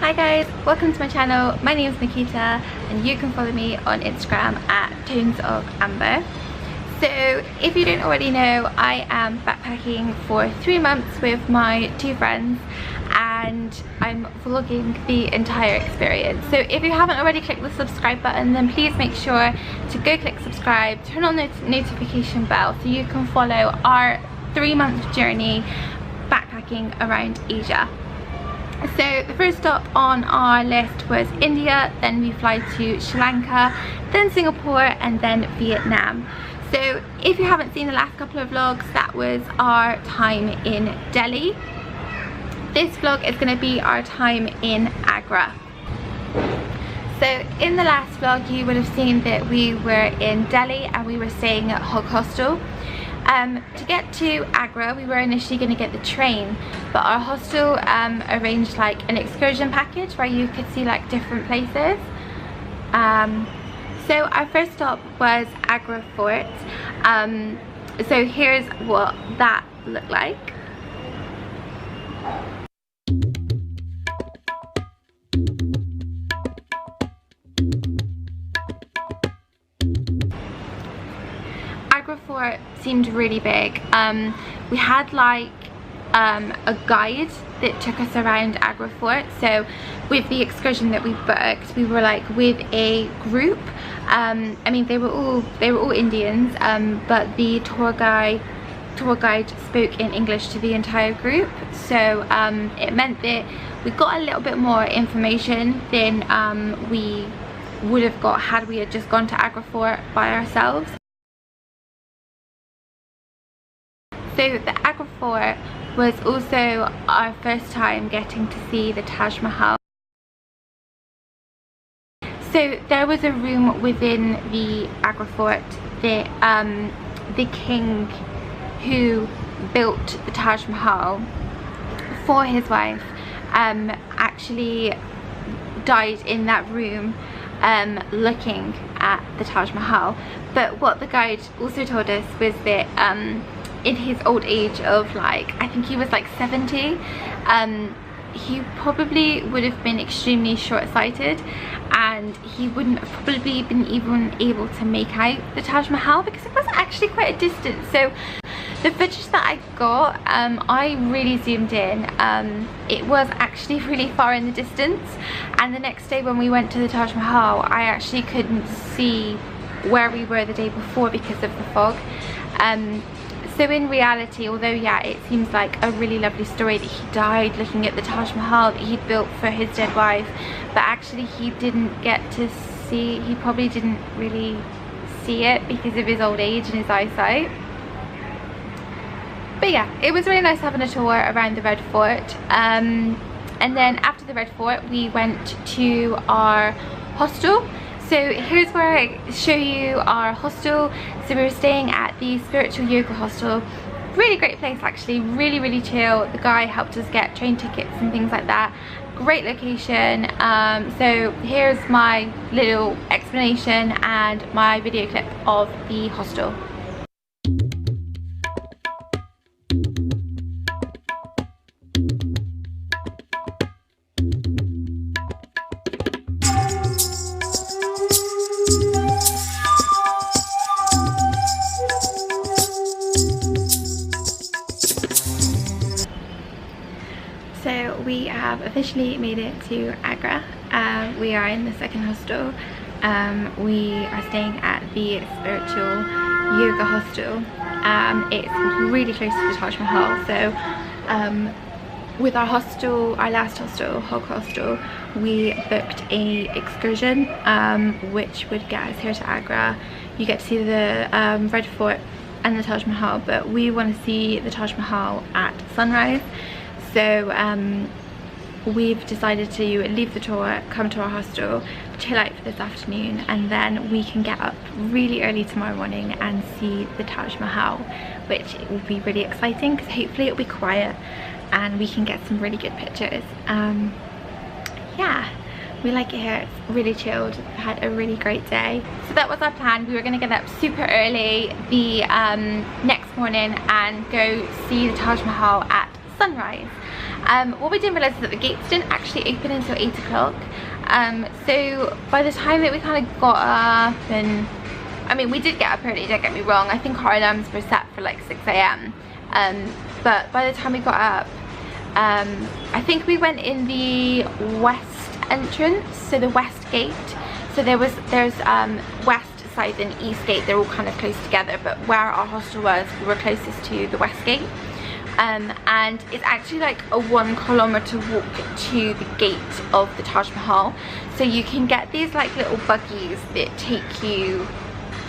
Hi guys, welcome to my channel. My name is Makita and you can follow me on Instagram at Tones of Amber. So if you don't already know, I am backpacking for 3 months with my 2 friends and I'm vlogging the entire experience. So if you haven't already clicked the subscribe button, then please make sure to go click subscribe, turn on the notification bell so you can follow our 3-month journey backpacking around Asia. So the first stop on our list was India, then we fly to Sri Lanka, then Singapore and then Vietnam. So if you haven't seen the last couple of vlogs, that was our time in Delhi. This vlog is going to be our time in Agra. So in the last vlog you would have seen that we were in Delhi and we were staying at Hostel. To get to Agra we were initially going to get the train, but our hostel arranged like an excursion package where you could see like different places. So our first stop was Agra Fort. So here's what that looked like. Agra Fort seemed really big. We had like a guide that took us around Agra Fort. So with the excursion that we booked, we were like with a group. I mean they were all Indians, but the tour guide spoke in English to the entire group. So it meant that we got a little bit more information than we would have got had we had just gone to Agra Fort by ourselves. So the Agra Fort was also our first time getting to see the Taj Mahal. So there was a room within the Agra Fort that the king who built the Taj Mahal for his wife actually died in that room looking at the Taj Mahal. But what the guide also told us was that in his old age of like, I think he was like 70, he probably would have been extremely short-sighted and he wouldn't have probably been even able to make out the Taj Mahal because it was actually quite a distance. So the footage that I got, I really zoomed in. It was actually really far in the distance, and the next day when we went to the Taj Mahal I actually couldn't see where we were the day before because of the fog. So in reality, although yeah it seems like a really lovely story that he died looking at the Taj Mahal that he'd built for his dead wife, but actually he didn't get to see, he probably didn't really see it because of his old age and his eyesight. But yeah, it was really nice having a tour around the Red Fort. And then after the Red Fort we went to our hostel. So here's where I show you our hostel. So we were staying at the Spiritual Yoga Hostel. Really great place actually, really chill. The guy helped us get train tickets and things like that. Great location. So here's my little explanation and my video clip of the hostel. So we have officially made it to Agra. We are in the second hostel. We are staying at the Spiritual Yoga Hostel. It's really close to the Taj Mahal. So with our hostel, our last hostel, Hostel, we booked a excursion which would get us here to Agra. You get to see the Red Fort and the Taj Mahal, but we want to see the Taj Mahal at sunrise. So we've decided to leave the tour, come to our hostel, chill out for this afternoon, and then we can get up really early tomorrow morning and see the Taj Mahal, which will be really exciting because hopefully it'll be quiet and we can get some really good pictures. Yeah, we like it here, it's really chilled, we've had a really great day. So that was our plan. We were going to get up super early the next morning and go see the Taj Mahal at sunrise. What we didn't realise is that the gates didn't actually open until 8 o'clock. So by the time that we kind of got up, and I mean we did get up early, don't get me wrong, I think our alarms were set for like 6 a.m. But by the time we got up, I think we went in the west entrance, so the west gate. So there's west side and east gate, they're all kind of close together, but where our hostel was, we were closest to the west gate. And it's actually like a 1 kilometer walk to the gate of the Taj Mahal. So you can get these like little buggies that take you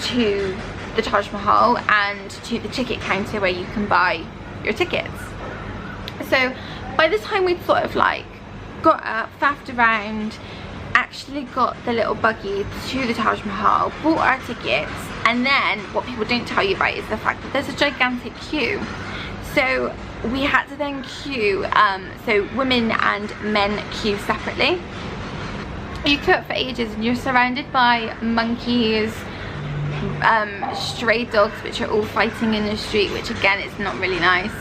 to the Taj Mahal and to the ticket counter where you can buy your tickets. So by the time we'd sort of like got up, faffed around, actually got the little buggy to the Taj Mahal, bought our tickets, and then what people don't tell you about is the fact that there's a gigantic queue. So we had to then queue, so women and men queue separately. You queue up for ages and you're surrounded by monkeys, stray dogs which are all fighting in the street, which again is not really nice.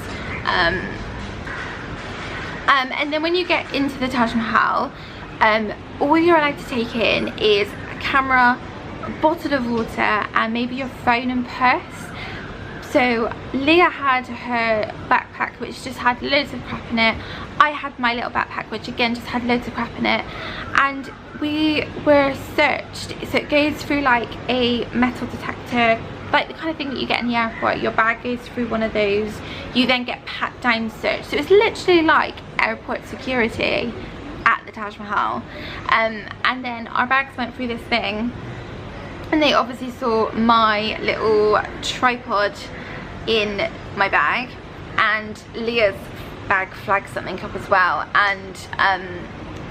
And then when you get into the Taj Mahal, all you're allowed to take in is a camera, a bottle of water, and maybe your phone and purse. So Leah had her backpack which just had loads of crap in it. I had my little backpack which again just had loads of crap in it. And we were searched, so it goes through like a metal detector, like the kind of thing that you get in the airport. Your bag goes through one of those, you then get pat down searched. So it's literally like airport security at the Taj Mahal. And then our bags went through this thing, and they obviously saw my little tripod in my bag, and Leah's bag flagged something up as well, and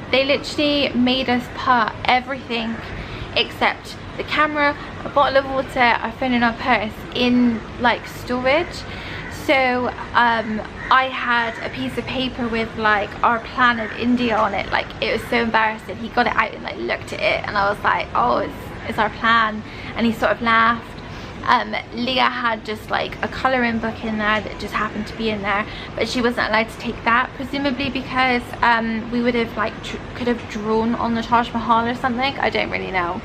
they literally made us put everything except the camera, a bottle of water, our phone and our purse in like storage. So I had a piece of paper with like our plan of India on it. Like, it was so embarrassing. He got it out and like looked at it, and I was like, oh, it's our plan, and he sort of laughed. Leah had just like a colouring book in there that just happened to be in there, but she wasn't allowed to take that, presumably because we would have like could have drawn on the Taj Mahal or something. I don't really know.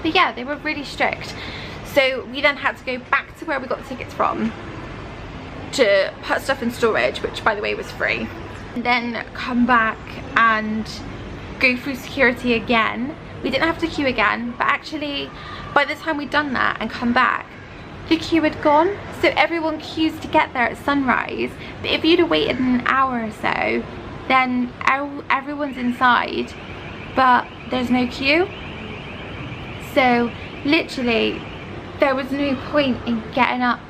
But yeah, they were really strict. So we then had to go back to where we got the tickets from to put stuff in storage, which by the way was free, and then come back and go through security again. We didn't have to queue again, but actually by the time we'd done that and come back, the queue had gone. So everyone queues to get there at sunrise, but if you'd have waited an hour or so, then everyone's inside but there's no queue. So literally there was no point in getting up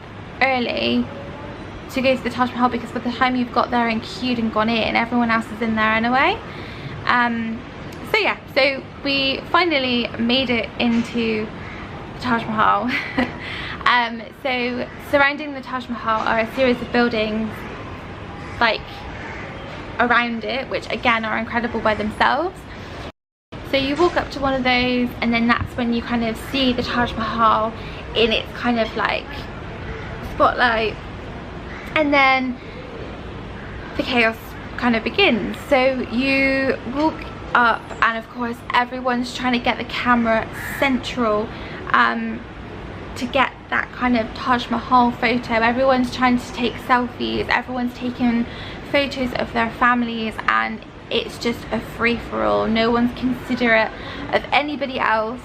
early to go to the Taj Mahal, because by the time you've got there and queued and gone in, everyone else is in there anyway. So yeah, so we finally made it into the Taj Mahal. So surrounding the Taj Mahal are a series of buildings like around it, which again are incredible by themselves. So you walk up to one of those, and then that's when you kind of see the Taj Mahal in its kind of like spotlight, and then the chaos kind of begins. So you walk up, and of course everyone's trying to get the camera central to get that kind of Taj Mahal photo. Everyone's trying to take selfies, everyone's taking photos of their families, and it's just a free-for-all. No one's considerate of anybody else.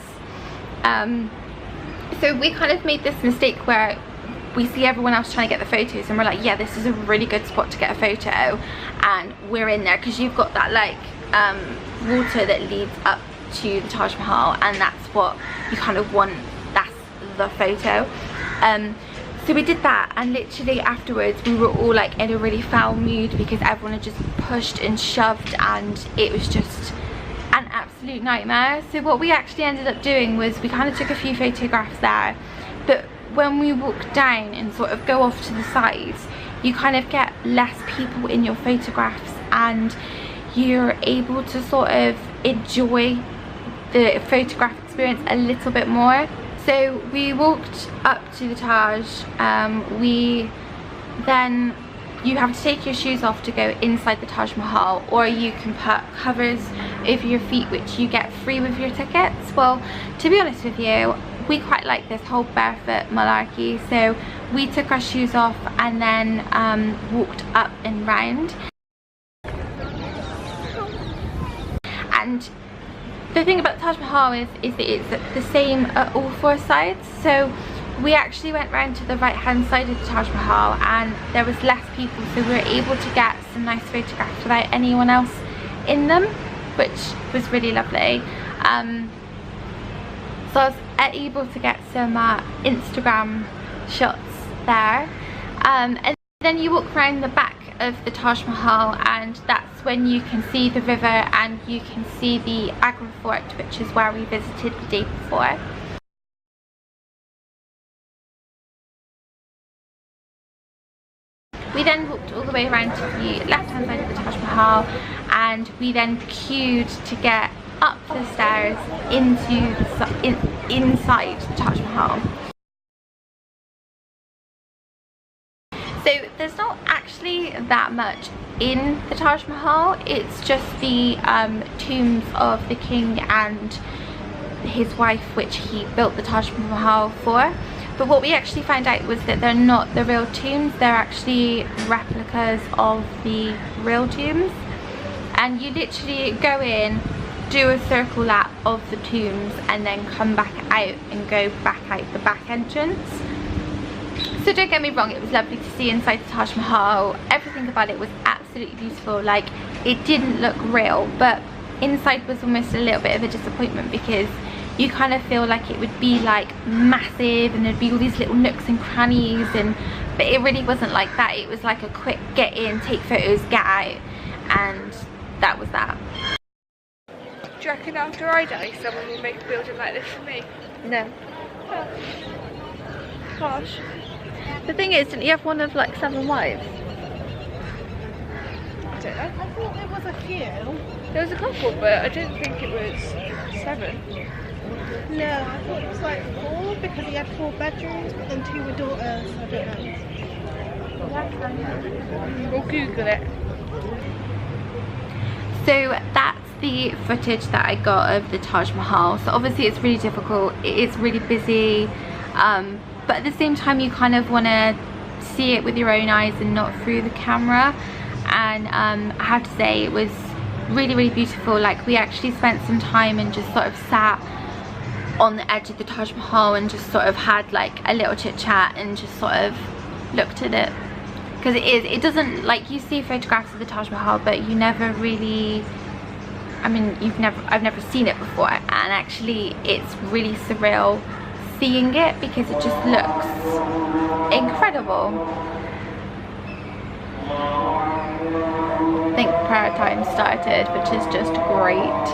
So we kind of made this mistake where we see everyone else trying to get the photos, and we're like, yeah, this is a really good spot to get a photo, and we're in there because you've got that like water that leads up to the Taj Mahal, and that's what you kind of want, that's the photo. So we did that, and literally afterwards we were all like in a really foul mood because everyone had just pushed and shoved, and it was just an absolute nightmare. So what we actually ended up doing was we kind of took a few photographs there, but when we walk down and sort of go off to the sides, you kind of get less people in your photographs, and you're able to sort of enjoy the photograph experience a little bit more. So we walked up to the Taj, we then you have to take your shoes off to go inside the Taj Mahal, or you can put covers over your feet which you get free with your tickets. Well, to be honest with you, we quite like this whole barefoot malarkey, so we took our shoes off and then walked up and round. And the thing about the Taj Mahal is that it's the same at all four sides. So we actually went round to the right hand side of the Taj Mahal and there was less people, so we were able to get some nice photographs without anyone else in them, which was really lovely. So I was able to get some Instagram shots there. And then you walk around the back of the Taj Mahal and that's when you can see the river and you can see the Agra Fort, which is where we visited the day before. We then walked all the way around to the left hand side of the Taj Mahal and we then queued to get up the stairs into inside the Taj Mahal. So there's not actually that much in the Taj Mahal, it's just the tombs of the king and his wife, which he built the Taj Mahal for. But what we actually found out was that they're not the real tombs, they're actually replicas of the real tombs. And you literally go in, do a circle lap of the tombs and then come back out and go back out the back entrance. So don't get me wrong, it was lovely to see inside the Taj Mahal. Everything about it was absolutely beautiful. Like, it didn't look real, but inside was almost a little bit of a disappointment because you kind of feel like it would be like massive and there'd be all these little nooks and crannies, but it really wasn't like that. It was like a quick get in, take photos, get out, and that was that. Do you reckon after I die someone will make a building like this for me? No. Oh. Gosh. The thing is, didn't you have one of like 7 wives? I don't know. I thought there was a few. There was a couple, but I didn't think it was 7. No, I thought it was like 4 because he had 4 bedrooms, but then 2 were daughters. I don't know. We'll Google it. So that's the footage that I got of the Taj Mahal. So obviously it's really difficult, it is really busy, but at the same time you kind of want to see it with your own eyes and not through the camera. And I have to say it was really, really beautiful. Like, we actually spent some time and just sort of sat on the edge of the Taj Mahal and just sort of had like a little chit chat and just sort of looked at it, because it doesn't, like, you see photographs of the Taj Mahal but you never really, I mean, I've never seen it before, and actually it's really surreal seeing it because it just looks incredible. I think prayer time started, which is just great.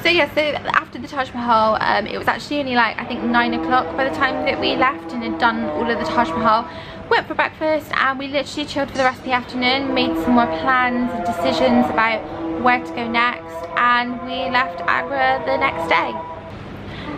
So yeah, so after the Taj Mahal, it was actually only like, I think 9 o'clock by the time that we left and had done all of the Taj Mahal. Went for breakfast and we literally chilled for the rest of the afternoon, made some more plans and decisions about where to go next, and we left Agra the next day.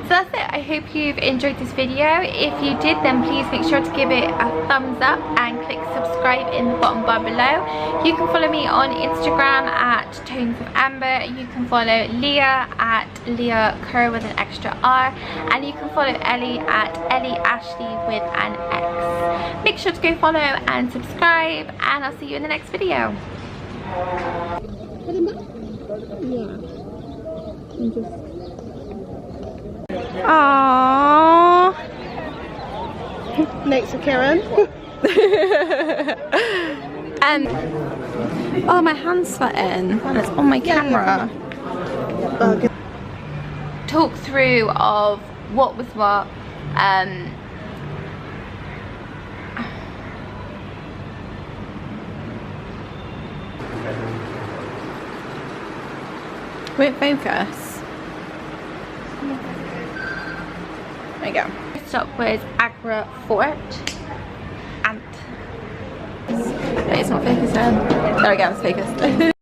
So that's it. I hope you've enjoyed this video. If you did, then please make sure to give it a thumbs up and click subscribe in the bottom bar below. You can follow me on Instagram at Tones of Amber. You can follow Leah at Leah Kerr with an extra R, and you can follow Ellie at Ellie Ashley with an X. Make sure to go follow and subscribe, and I'll see you in the next video. Aww. Next to Karen. Oh, my hand's sweating and it's on my camera. Talk through of what was what. Won't focus. There you go. First up was Agra Fort, and it's not focused. There we go, it's focused.